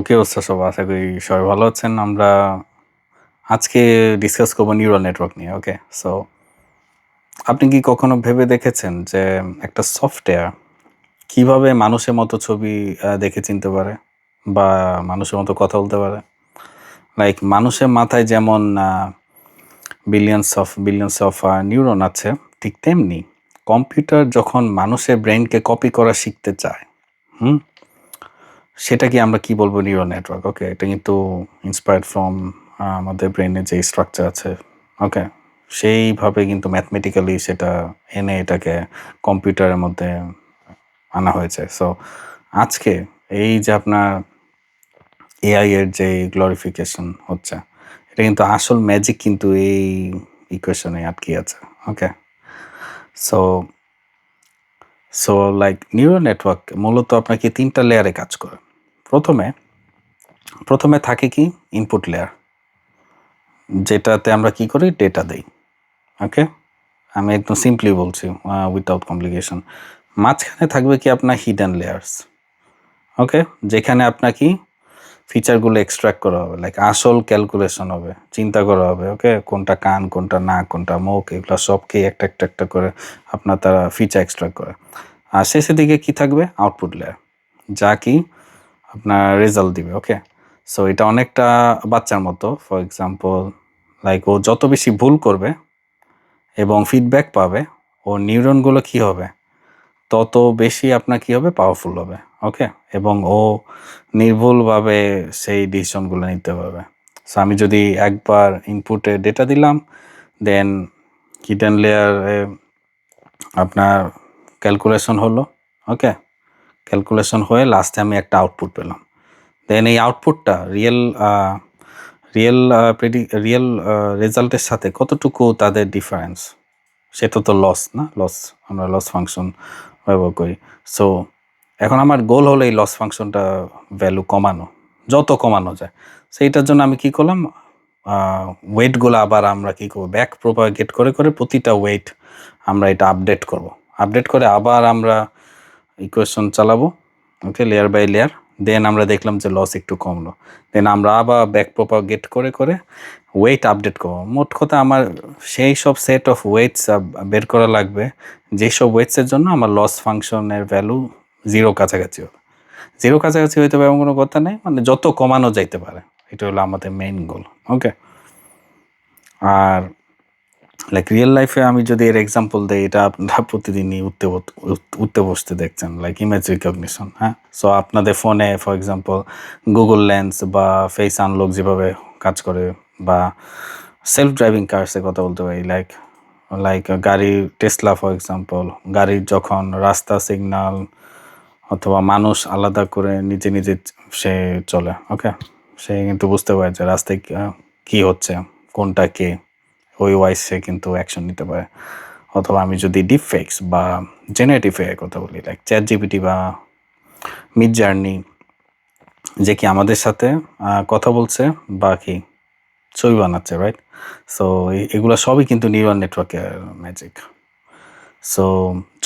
কি অবস্থা সব? আশা করি সবাই ভালো আছেন। আমরা আজকে ডিসকাস করবো নিউরাল নেটওয়ার্ক নিয়ে। ওকে, সো আপনি কি কখনো ভেবে দেখেছেন যে একটা সফটওয়্যার কিভাবে মানুষের মতো ছবি দেখে চিনতে পারে বা মানুষের মতো কথা বলতে পারে? লাইক মানুষের মাথায় যেমন বিলিয়ন্স অফ নিউরন আছে, ঠিক তেমনি কম্পিউটার যখন মানুষের ব্রেনকে কপি করা শিখতে চায়, হুম, সেটাকে আমরা কি বলবো? Neural network. ওকে, এটা কিন্তু ইন্সপায়ার্ড ফ্রম আমাদের ব্রেনের যে স্ট্রাকচার আছে। ওকে, সেইভাবে কিন্তু ম্যাথমেটিক্যালি সেটা এনে এটাকে কম্পিউটারের মধ্যে আনা হয়েছে। সো আজকে এই যে আপনার এআই এর যে গ্লোরিফিকেশন হচ্ছে, এটা কিন্তু আসল ম্যাজিক কিন্তু এই ইকুয়েশনে আটকে আছে। Okay, so so like neural network মূলত আপনাকে 3টা লেয়ারে কাজ করে। প্রথমে থাকে কি ইনপুট লেয়ার, যেটাতে আমরা কি করি? ডেটা দেই। ওকে, আমি একদম সিম্পলি বলছি, উইথাউট কমপ্লিকেশন। মাঝখানে থাকবে কি আপনার হিডেন লেয়ার্স। ওকে, যেখানে আপনার কি ফিচারগুলো এক্সট্রাক্ট করা হবে, লাইক আসল ক্যালকুলেশন হবে, চিন্তা করা হবে। ওকে, কোনটা কান, কোনটা নাক, কোনটা মুখ, এগুলো সবকে একটা একটা একটা করে আপনার তারা ফিচার এক্সট্রাক্ট করে। আর শেষের দিকে কি থাকবে? আউটপুট লেয়ার, যা কি আপনার রেজাল্ট দিবে। ওকে, সো এটা অনেকটা বাচ্চার মতো। ফর এক্সাম্পল, লাইক ও যত বেশি ভুল করবে এবং ফিডব্যাক পাবে, ও নিউরনগুলো কি হবে? তত বেশি আপনার কি হবে? পাওয়ারফুল হবে। ওকে, এবং ও নির্ভুলভাবে সেই ডিসিশনগুলো নিতে পারবে। সো আমি যদি একবার ইনপুটে ডেটা দিলাম, দেন হিডেন লেয়ারে আপনার ক্যালকুলেশন হলো। ওকে, ক্যালকুলেশন হয়ে লাস্টে আমি একটা আউটপুট পেলাম। দেন এই আউটপুটটা রিয়েল রেজাল্টের সাথে কতটুকু তাদের ডিফারেন্স, সেটা তো লস না? লস, আমরা লস ফাংশন ব্যবহার করি। সো এখন আমার গোল হলো এই লস ফাংশনটা ভ্যালু কমানো, যত কমানো যায়। সেইটার জন্য আমি কি করলাম? ওয়েটগুলো আবার আমরা কি করবো? ব্যাক প্রোপাগেট করে করে প্রতিটা ওয়েট আমরা এটা আপডেট করব। আপডেট করে আবার আমরা ইকুয়েশন চালাবো। ওকে, লেয়ার বাই লেয়ার। দেন আমরা দেখলাম যে লস একটু কমলো। দেন আমরা আবার ব্যাক প্রোপাগেট করে করে ওয়েট আপডেট করবো। মোট কথা আমার সেই সব সেট অফ ওয়েটস বের করা লাগবে, যেসব ওয়েটসের জন্য আমার লস ফাংশনের ভ্যালু 0 কাছাকাছি হবে। 0 কাছাকাছি হইতে হবে এমন কোনো কথা নেই, মানে যত কমানো যাইতে পারে, এটা হলো আমাদের মেইন গোল। ওকে, আর লাইক রিয়েল লাইফে আমি যদি এর এক্সাম্পল দেই, এটা আপনারা প্রতিদিনই উঠতে বসতে দেখছেন, লাইক ইমেজ রিকগনিশন। হ্যাঁ, সো আপনাদের ফোনে ফর এক্সাম্পল গুগল লেন্স বা ফেস আনলক যেভাবে কাজ করে, বা সেলফ ড্রাইভিং কার্সের কথা বলতে পারি, লাইক লাইক গাড়ির টেসলা ফর এক্সাম্পল, গাড়ির যখন রাস্তা সিগন্যাল অথবা মানুষ আলাদা করে নিজে নিজে সে চলে। ওকে, সে কিন্তু বুঝতে পারে যে রাস্তায় কি হচ্ছে, কোনটা কে, ওই ওয়াইজ সে কিন্তু অ্যাকশন নিতে পারে। অথবা আমি যদি ডিপ ফেক্স বা জেনারেটিভ এর কথা বলি, লাইক চ্যাট জিপিটি বা মিড জার্নি, যে কি আমাদের সাথে কথা বলছে বা কি ছবি বানাচ্ছে, রাইট? সো এগুলো সবই কিন্তু নিউরাল নেটওয়ার্কের ম্যাজিক। সো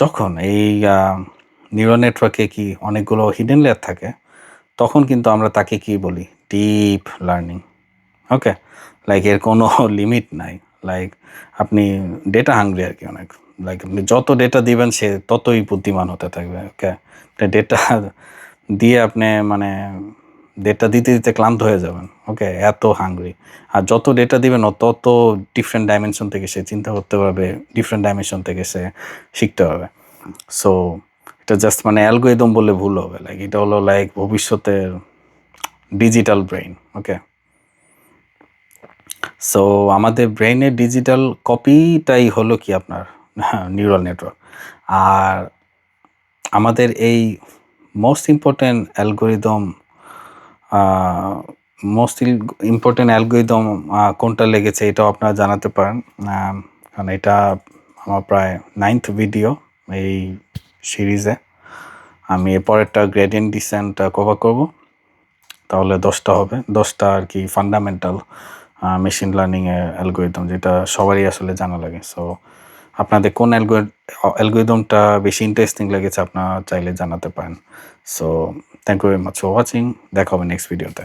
যখন এই নিউরাল নেটওয়ার্কে কি অনেকগুলো হিডেন লেয়ার থাকে, তখন কিন্তু আমরা তাকে কি বলি? Deep learning. ওকে, লাইক এর কোনো লিমিট নাই। লাইক আপনি ডেটা হাংরি আর কি অনেক। লাইক আপনি যত ডেটা দিবেন সে ততই বুদ্ধিমান হতে থাকবে। ওকে, ডেটা দিয়ে আপনি মানে ডেটা দিতে দিতে ক্লান্ত হয়ে যাবেন। ওকে, এত হাংরি। আর যত ডেটা দিবেন ও তত ডিফারেন্ট ডাইমেনশন থেকে সে চিন্তা করতে পারবে, ডিফারেন্ট ডাইমেনশন থেকে সে শিখতে পারবে। সো এটা জাস্ট মানে অ্যালগোরিদম বললে ভুল হবে। লাইক এটা হলো লাইক ভবিষ্যতের ডিজিটাল ব্রেইন। ওকে, সো আমাদের ব্রেইনের ডিজিটাল কপিটাই হলো কি আপনার নিউরাল নেটওয়ার্ক। আর আমাদের এই মোস্ট ইম্পর্টেন্ট অ্যালগোরিদম কোনটা লেগেছে এটাও আপনারা জানাতে পারেন। কারণ এটা আমার প্রায় 9th ভিডিও এই সিরিজে। আমি এরপরেরটা গ্রেডিয়েন্ট ডিসেন্ট কভার করব, তাহলে 10টা হবে। 10টা আর কি ফান্ডামেন্টাল মেশিন লার্নিংয়ের অ্যালগোরিদম, যেটা সবারই আসলে জানা লাগে। সো আপনাদের কোন অ্যালগরিদমটা বেশি ইন্টারেস্টিং লেগেছে আপনারা চাইলে জানাতে পারেন। So thank you very much for watching. দেখা হবে নেক্সট ভিডিওতে।